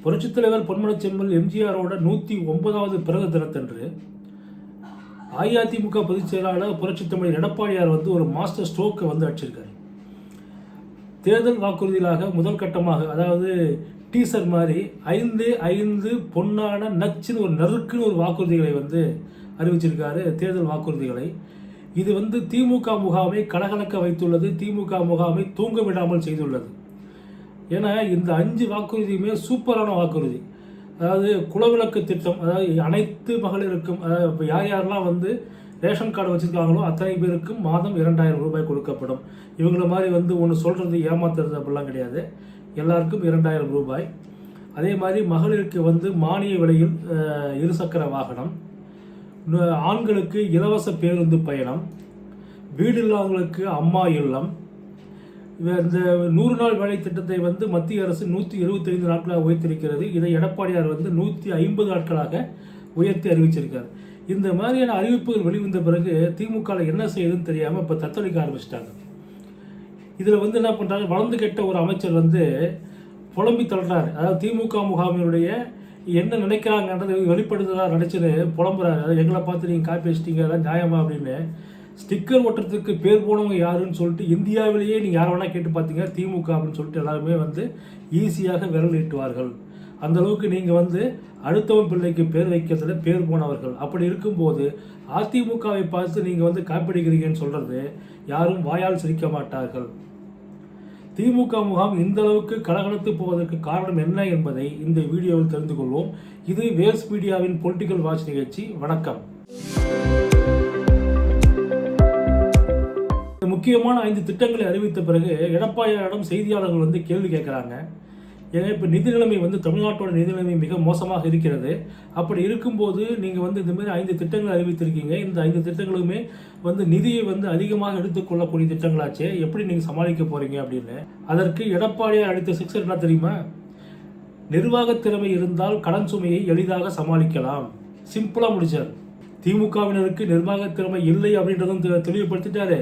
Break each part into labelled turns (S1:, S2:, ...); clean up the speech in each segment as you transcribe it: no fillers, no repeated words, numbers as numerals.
S1: புரட்சித் தலைவர் பொன்மனச்செம்மல் எம்ஜிஆரோட 109வது பிறந்த தினத்தன்று அஇஅதிமுக பொதுச் செயலாளர் புரட்சித் தமிழர் எடப்பாடியார் ஒரு மாஸ்டர் ஸ்ட்ரோக்கை அடிச்சிருக்காரு. தேர்தல் வாக்குறுதிகளாக முதல் கட்டமாக, அதாவது டீசர் மாதிரி 5 பொன்னான நச்சுன்னு நறுக்குன்னு வாக்குறுதிகளை அறிவிச்சிருக்காரு. தேர்தல் வாக்குறுதிகளை இது திமுக முகாமை கலகலக்க வைத்துள்ளது. திமுக முகாமை தூங்க விடாமல் செய்துள்ளது. ஏன்னா இந்த 5 வாக்குறுதியுமே சூப்பரான வாக்குறுதி. அதாவது குலவிளக்கு திட்டம், அதாவது அனைத்து மகளிருக்கும், இப்போ யார் யாரெல்லாம் ரேஷன் கார்டு வச்சுருக்காங்களோ அத்தனை பேருக்கும் மாதம் 2000 ரூபாய் கொடுக்கப்படும். இவங்கள மாதிரி ஒன்று சொல்கிறது ஏமாத்துறது அப்படிலாம் கிடையாது. எல்லாருக்கும் 2000 ரூபாய். அதே மாதிரி மகளிருக்கு மானிய விலையில் இருசக்கர வாகனம், ஆண்களுக்கு இலவச பேருந்து பயணம், வீடு இல்லாதவங்களுக்கு அம்மா இல்லம். இந்த 100 நாள் வேலை திட்டத்தை மத்திய அரசு 175 நாட்களாக உயர்த்திருக்கிறது. இதை எடப்பாடியார் 150 நாட்களாக உயர்த்தி அறிவிச்சிருக்காரு. இந்த மாதிரியான அறிவிப்புகள் வெளிவந்த பிறகு திமுக என்ன செய்யுதுன்னு தெரியாமல் இப்போ தத்தளிக்க ஆரம்பிச்சிட்டாங்க. இதில் என்ன பண்ணுறாங்க, வளர்ந்து கெட்ட ஒரு அமைச்சர் புலம்பி தள்ளுறாரு. அதாவது திமுக முகாமினுடைய என்ன நினைக்கிறாங்கன்றது வெளிப்படுத்துறதா நினச்சின்னு புலம்புறாரு. அதாவது எங்களை பார்த்து நீங்கள் காப்பி வச்சிட்டீங்க, அதான் நியாயமா அப்படின்னு. ஸ்டிக்கர் ஓட்டுறதுக்கு பேர் போனவங்க யாருன்னு சொல்லிட்டு இந்தியாவிலேயே நீங்கள் யாரை வேணால் கேட்டு பார்த்தீங்க, திமுக அப்படின்னு சொல்லிட்டு எல்லாருமே ஈஸியாக விரல் நீட்டுவார்கள். அந்தளவுக்கு நீங்கள் அடுத்தவன் பிள்ளைக்கு பேர் வைக்கிறதுல பேர் போனவர்கள். அப்படி இருக்கும்போது அதிமுகவை பார்த்து நீங்கள் காப்பிடிக்கிறீங்கன்னு சொல்கிறது யாரும் வாயால் சிரிக்க மாட்டார்கள். திமுக முகாம் இந்த அளவுக்கு கலகலத்து போவதற்கு காரணம் என்ன என்பதை இந்த வீடியோவில் தெரிந்து கொள்வோம். இது வேல்ஸ் மீடியாவின் பொலிட்டிக்கல் வாட்ச் நிகழ்ச்சி. வணக்கம். முக்கியமான 5 திட்டங்களை அறிவித்த பிறகு எடப்பாடியாரிடம் செய்தியாளர்கள் கேள்வி கேட்குறாங்க. ஏன்னா இப்போ நிதி நிலைமை தமிழ்நாட்டோட நிதி நிலைமை மிக மோசமாக இருக்கிறது. அப்படி இருக்கும்போது நீங்கள் இந்த மாதிரி 5 திட்டங்களை அறிவித்திருக்கீங்க. இந்த 5 திட்டங்களுமே நிதியை அதிகமாக எடுத்துக்கொள்ளக்கூடிய திட்டங்களாச்சே, எப்படி நீங்கள் சமாளிக்க போகிறீங்க அப்படின்னு. அதற்கு எடப்பாடியார் அளித்த சிக்ஸர் என்ன தெரியுமா? நிர்வாக திறமை இருந்தால் கடன் சுமையை எளிதாக சமாளிக்கலாம். சிம்பிளாக முடிச்சார். திமுகவினருக்கு நிர்வாக திறமை இல்லை அப்படின்றதும் தெளிவுபடுத்திட்டாரு.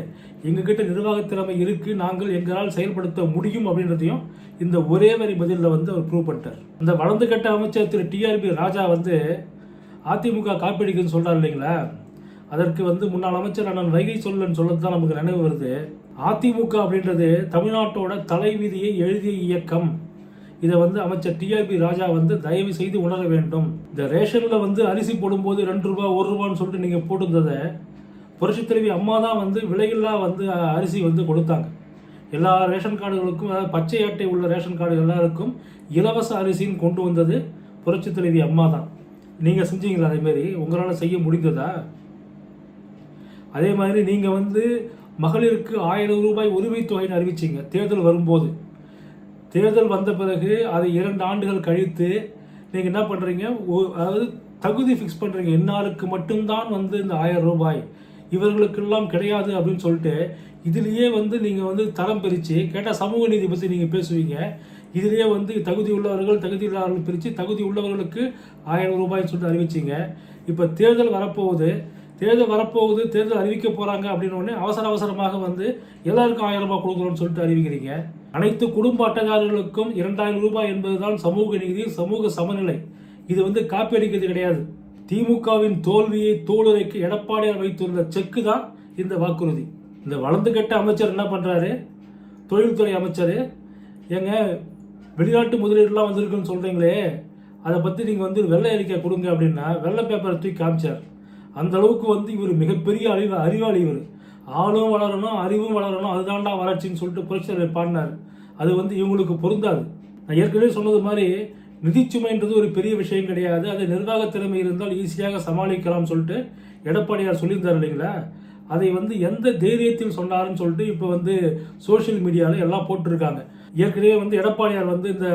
S1: எங்ககிட்ட நிர்வாக திறமை இருக்கு, நாங்கள் எங்களால் செயல்படுத்த முடியும் அப்படின்றதையும் இந்த ஒரே வரி பதிலில் அவர் ப்ரூவ் பண்ணிட்டார். இந்த வளர்ந்து கட்ட அமைச்சர் திரு டிஆர்பி ராஜா அதிமுக காப்பீடுக்குன்னு சொல்றாரு இல்லைங்களா? அதற்கு முன்னாள் அமைச்சர் அண்ணன் வைகை சொல்லன்னு சொல்லது தான் நமக்கு நினைவு வருது. அதிமுக அப்படின்றது தமிழ்நாட்டோட தலைவிதியை எழுதிய இயக்கம். இதை அமைச்சர் டிஆர்பி ராஜா தயவு செய்து உணர வேண்டும். இந்த ரேஷனில் அரிசி போடும்போது 2 ரூபா 1 ரூபான்னு சொல்லிட்டு நீங்கள் போட்டிருந்ததை புரட்சித் தலைவி அம்மா தான் விலையில்லா அரிசி கொடுத்தாங்க. எல்லா ரேஷன் கார்டுகளுக்கும், அதாவது பச்சை அட்டை உள்ள ரேஷன் கார்டு எல்லாருக்கும் இலவச அரிசின்னு கொண்டு வந்தது புரட்சித் தலைவி அம்மா தான். நீங்கள் செஞ்சீங்களா? அதேமாரி உங்களால் செய்ய முடிந்ததா? அதே மாதிரி நீங்கள் மகளிருக்கு 1000 ரூபாய் உரிமைத் தொகைன்னு அறிவிச்சிங்க தேர்தல் வரும்போது. தேர்தல் வந்த பிறகு அதை 2 ஆண்டுகள் கழித்து நீங்கள் என்ன பண்ணுறீங்க, அதாவது தகுதி ஃபிக்ஸ் பண்ணுறீங்க. இன்னாருக்கு மட்டும்தான் இந்த 1000 ரூபாய், இவர்களுக்கெல்லாம் கிடையாது அப்படின்னு சொல்லிட்டு இதுலேயே நீங்கள் தரம் பிரித்து கேட்டால் சமூக நீதி பற்றி நீங்கள் பேசுவீங்க. இதுலேயே தகுதி உள்ளவர்கள் தகுதி இல்லாதவர்கள் பிரித்து தகுதி உள்ளவர்களுக்கு 1000 ரூபாய்ன்னு சொல்லிட்டு அறிவிச்சிங்க. இப்போ தேர்தல் வரப்போகுது, தேர்தல் அறிவிக்க போகிறாங்க அப்படின்னு அவசரமாக எல்லாருக்கும் 1000 ரூபாய் கொடுக்குறோன்னு சொல்லிட்டு அறிவிக்கிறீங்க. அனைத்து குடும்ப அட்டைதாரர்களுக்கும் 2000 ரூபாய் என்பதுதான் சமூக நீதி, சமூக சமநிலை. இது காப்பி அடிக்கிறது கிடையாது. திமுகவின் தோல்வியை தோலுரைக்கு எடப்பாடியார் வைத்துள்ள செக்கு தான் இந்த வாக்குறுதி. இந்த வளர்ந்து கட்ட அமைச்சர் என்ன பண்ணுறாரு, தொழில்துறை அமைச்சர், ஏங்க வெளிநாட்டு முதலீடுலாம் வந்திருக்குன்னு சொல்கிறீங்களே, அதை பற்றி நீங்கள் வெள்ளை அறிக்கை கொடுங்க அப்படின்னா வெள்ளை பேப்பரை தூக்கி காமிச்சார். அந்த அளவுக்கு இவர் மிகப்பெரிய அறிவாளி. இவர் ஆளும் வளரணும், அறிவும் வளரணும், அதுதான்டா வளர்ச்சின்னு சொல்லிட்டு புரட்சியாளர் பாடினார். அது இவங்களுக்கு பொருந்தாது. நான் ஏற்கனவே சொன்னது மாதிரி நிதிச்சுமைன்றது ஒரு பெரிய விஷயம் கிடையாது. அது நிர்வாக திறமை இருந்தால் ஈஸியாக சமாளிக்கலாம்னு சொல்லிட்டு எடப்பாடியார் சொல்லியிருந்தார் இல்லைங்களா? அதை எந்த தைரியத்தில் சொன்னாருன்னு சொல்லிட்டு இப்போ சோஷியல் மீடியாவில் எல்லாம் போட்டிருக்காங்க. ஏற்கனவே எடப்பாடியார் இந்த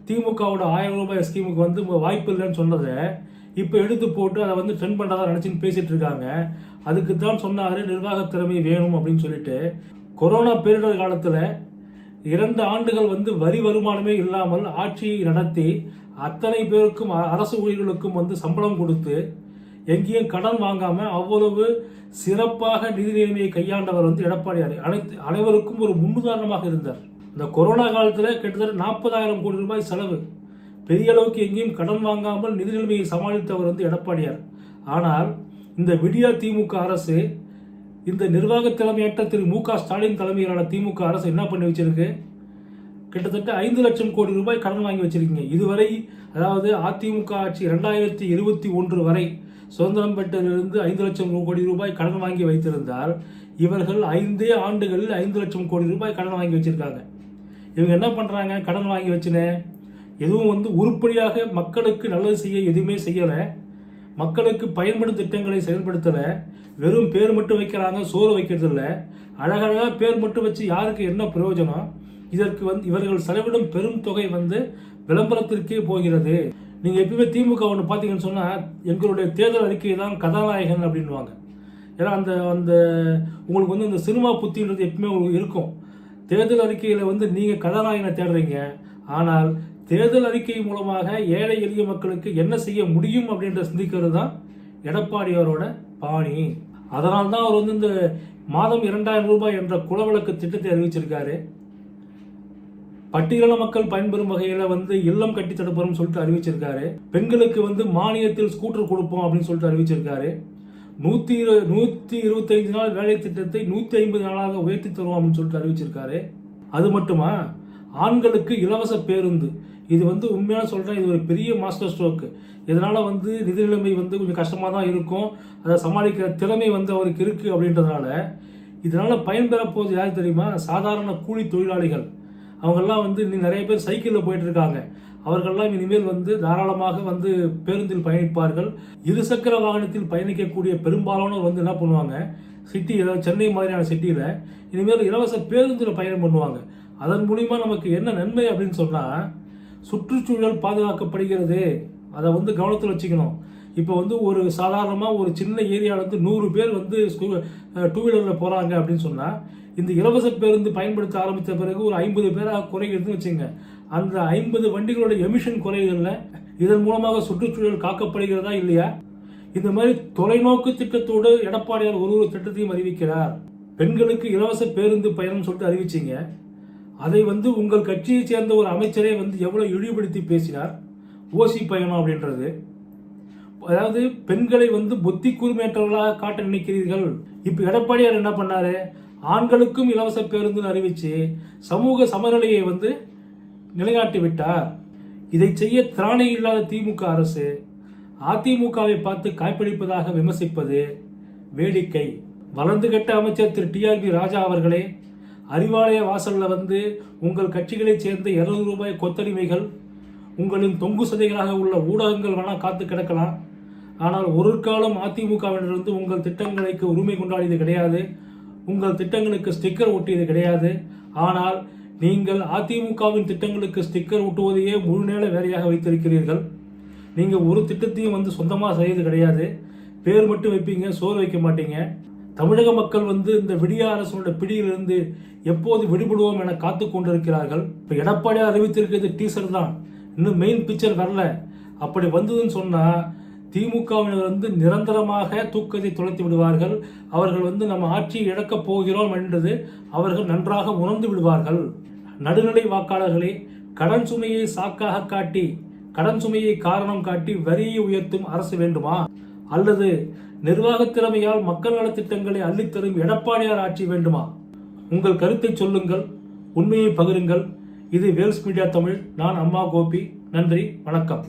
S1: திமுகவோட 1000 ரூபாய் ஸ்கீமுக்கு வாய்ப்பு இல்லைன்னு சொன்னதை இப்போ எடுத்து போட்டு அதை ட்ரெண்ட் பண்ணுறதா நினச்சின்னு பேசிகிட்டு இருக்காங்க. அதுக்கு தான் சொன்னார் நிர்வாக திறமை வேணும் அப்படின்னு சொல்லிட்டு. கொரோனா பேரிடர் காலத்தில் 2 ஆண்டுகள் வரி வருமானமே இல்லாமல் ஆட்சியை நடத்தி அத்தனை பேருக்கும், அரசு ஊழியர்களுக்கும் சம்பளம் கொடுத்து எங்கேயும் கடன் வாங்காமல் அவ்வளவு சிறப்பாக நிதி நிலைமையை கையாண்டவர் எடப்பாடியார். அனைவருக்கும் ஒரு முன்னுதாரணமாக இருந்தார். இந்த கொரோனா காலத்தில் கிட்டத்தட்ட 40,000 கோடி ரூபாய் செலவு. பெரிய அளவுக்கு எங்கேயும் கடன் வாங்காமல் நிதி நிலைமையை சமாளித்தவர் வந்து எடப்பாடியார். ஆனால் இந்த விடியா திமுக அரசு, இந்த நிர்வாக தலைமையற்ற திரு மு.க. ஸ்டாலின் தலைமையிலான திமுக அரசு என்ன பண்ணி வச்சிருக்கு? கிட்டத்தட்ட 5 லட்சம் கோடி ரூபாய் கடன் வாங்கி வச்சிருக்கீங்க இதுவரை. அதாவது அதிமுக ஆட்சி 2021 வரை சுதந்திரம் பெற்றதிலிருந்து 5 லட்சம் கோடி ரூபாய் கடன் வாங்கி வைத்திருந்தால், இவர்கள் 5 ஆண்டுகளில் 5 லட்சம் கோடி ரூபாய் கடன் வாங்கி வச்சிருக்காங்க. இவங்க என்ன பண்றாங்க? கடன் வாங்கி வச்சுன்னு எதுவும் வந்து உருப்படியாக மக்களுக்கு நல்லது செய்ய எதுவுமே செய்யலை, மக்களுக்கு பயன்படும் திட்டங்களை செயல்படுத்தலை, வெறும் பேர் மட்டும் வைக்கிறாங்க, சோறு வைக்கிறது இல்லை. அழகழகாக பேர் மட்டும் வச்சு யாருக்கு என்ன பிரயோஜனம்? இதற்கு வந்து இவர்கள் செலவிடும் பெரும் தொகை வந்து விளம்பரத்திற்கே போகிறது. நீங்கள் எப்பயுமே திமுக ஒன்று பார்த்தீங்கன்னு சொன்னால், எங்களுடைய தேர்தல் அறிக்கை தான் கதாநாயகன் அப்படின்வாங்க. ஏன்னா அந்த அந்த உங்களுக்கு வந்து இந்த சினிமா புத்தின்றது எப்பவுமே உங்களுக்கு இருக்கும். தேர்தல் அறிக்கையில் வந்து நீங்கள் கதாநாயகனை தேடுறீங்க, ஆனால் தேர்தல் அறிக்கை மூலமாக ஏழை எளிய மக்களுக்கு என்ன செய்ய முடியும் அப்படின்ற சிந்திக்கிறது தான் எடப்பாடியாரோட பாணி. அதனால்தான் அவர் வந்து இந்த மாதம் 2000 ரூபாய் என்ற குலவிளக்கு திட்டத்தை அறிவிச்சிருக்காரு. பட்டியலின மக்கள் பயன்பெறும் வகையில் வந்து இல்லம் கட்டி தடுப்போம் சொல்லிட்டு அறிவிச்சிருக்காரு. பெண்களுக்கு வந்து மானியத்தில் ஸ்கூட்டர் கொடுப்போம் அப்படின்னு சொல்லிட்டு அறிவிச்சிருக்காரு. 125 நாள் வேலை திட்டத்தை 150 நாளாக உயர்த்தி தருவோம் அப்படின்னு சொல்லிட்டு அறிவிச்சிருக்காரு. அது மட்டுமா, ஆண்களுக்கு இலவச பேருந்து. இது வந்து உண்மையாக சொல்கிறேன், இது ஒரு பெரிய மாஸ்டர் ஸ்ட்ரோக்கு. இதனால் வந்து நிதி நிலைமை வந்து கொஞ்சம் கஷ்டமாக தான் இருக்கும், அதை சமாளிக்கிற திறமை வந்து அவருக்கு இருக்குது. அப்படின்றதுனால இதனால் பயன்பெற போவது யார் தெரியுமா? சாதாரண கூலி தொழிலாளிகள். அவங்கெல்லாம் வந்து நிறைய பேர் சைக்கிளில் போயிட்டு இருக்காங்க. அவர்கள்லாம் இனிமேல் வந்து தாராளமாக வந்து பேருந்தில் பயணிப்பார்கள். இருசக்கர வாகனத்தில் பயணிக்கக்கூடிய பெரும்பாலானோர் வந்து என்ன பண்ணுவாங்க, சிட்டியில், சென்னை மாதிரியான சிட்டியில் இனிமேல் இலவச பேருந்தில் பயணம் பண்ணுவாங்க. அதன் மூலிமா நமக்கு என்ன நன்மை அப்படின்னு சொன்னால், சுற்றுச்சூழல் பாதுகாக்கப்படுகிறது. அதை வந்து கவனத்தில் வச்சுக்கணும். இப்போ வந்து ஒரு சாதாரணமாக ஒரு சின்ன ஏரியாவில் வந்து 100 பேர் வந்து டூ வீலரில் போகிறாங்க அப்படின்னு சொன்னால், இந்த இலவச பேருந்து பயன்படுத்த ஆரம்பித்த பிறகு ஒரு 50 பேராக குறைகிறதுன்னு வச்சுங்க. அந்த 50 வண்டிகளோட எமிஷன் குறைகிறதுல இதன் மூலமாக சுற்றுச்சூழல் காக்கப்படுகிறதா இல்லையா? இந்த மாதிரி தொலைநோக்கு திட்டத்தோடு எடப்பாடியார் ஒரு திட்டத்தையும் அறிவிக்கிறார். பெண்களுக்கு இலவச பேருந்து பயணம் சொல்லிட்டு அறிவிச்சிங்க. அதை வந்து உங்கள் கட்சியை சேர்ந்த ஒரு அமைச்சரே வந்து எவ்வளோ இழிவுபடுத்தி பேசினார். ஓசி பயணம் அப்படின்றது, அதாவது பெண்களை வந்து புத்தி கூர்மையற்றவர்களாக காட்ட நினைக்கிறீர்கள். இப்போ எடப்பாடியார் என்ன பண்ணாரு? ஆண்களுக்கும் இலவச பேருந்து அறிவிச்சு சமூக சமநிலையை வந்து நிலைநாட்டி விட்டார். இதை செய்ய திராணி இல்லாத திமுக அரசு அதிமுகவை பார்த்து காய்ப்பிடிப்பதாக விமர்சிப்பது வேடிக்கை. வளர்ந்து கட்ட அமைச்சர் திரு டிஆர்பி ராஜா அவர்களே, அறிவாலய வாசலில் வந்து உங்கள் கட்சிகளைச் சேர்ந்த 200 ரூபாய் கொத்தடிமைகள், உங்களின் தொங்கு சதைகளாக உள்ள ஊடகங்கள் வேணால் காத்து கிடக்கலாம். ஆனால் ஒரு காலம் அதிமுகவினரிருந்து உங்கள் திட்டங்களுக்கு உரிமை கொண்டாடியது கிடையாது, உங்கள் திட்டங்களுக்கு ஸ்டிக்கர் ஒட்டியது கிடையாது. ஆனால் நீங்கள் அதிமுகவின் திட்டங்களுக்கு ஸ்டிக்கர் ஒட்டுவதையே முழு நேர வேலையாக வைத்திருக்கிறீர்கள். நீங்கள் ஒரு திட்டத்தையும் வந்து சொந்தமாக செய்யறது கிடையாது. பேர் மட்டும் வைப்பீங்க, சோறு வைக்க மாட்டீங்க. தமிழக மக்கள் வந்து இந்த விடியா அரசோட பிடியிலிருந்து எப்போது விடுபடுவோம் என காத்து கொண்டிருக்கிறார்கள். இப்போ எடப்பாடியார் அறிவித்திருக்கிறது டீசர் தான், இன்னும் மெயின் பிக்சர் வரல. அப்படி வந்ததுன்னு சொன்னால் திமுகவினர் வந்து நிரந்தரமாக தூக்கத்தை தொலைத்து விடுவார்கள். அவர்கள் வந்து நம்ம ஆட்சியை இழக்கப் போகிறோம் என்றது அவர்கள் நன்றாக உணர்ந்து விடுவார்கள். நடுநிலை வாக்காளர்களே, கடன் சுமையை சாக்காக காட்டி, கடன் சுமையை காரணம் காட்டி வரியை உயர்த்தும் அரசு வேண்டுமா, அல்லது நிர்வாக திறமையால் மக்கள் நலத்திட்டங்களை அள்ளித்தரும் எடப்பாடியார் ஆட்சி வேண்டுமா? உங்கள் கருத்தை சொல்லுங்கள், உண்மையை பகிருங்கள். இது வேல்ஸ் மீடியா தமிழ். நான் அம்மா கோபி. நன்றி, வணக்கம்.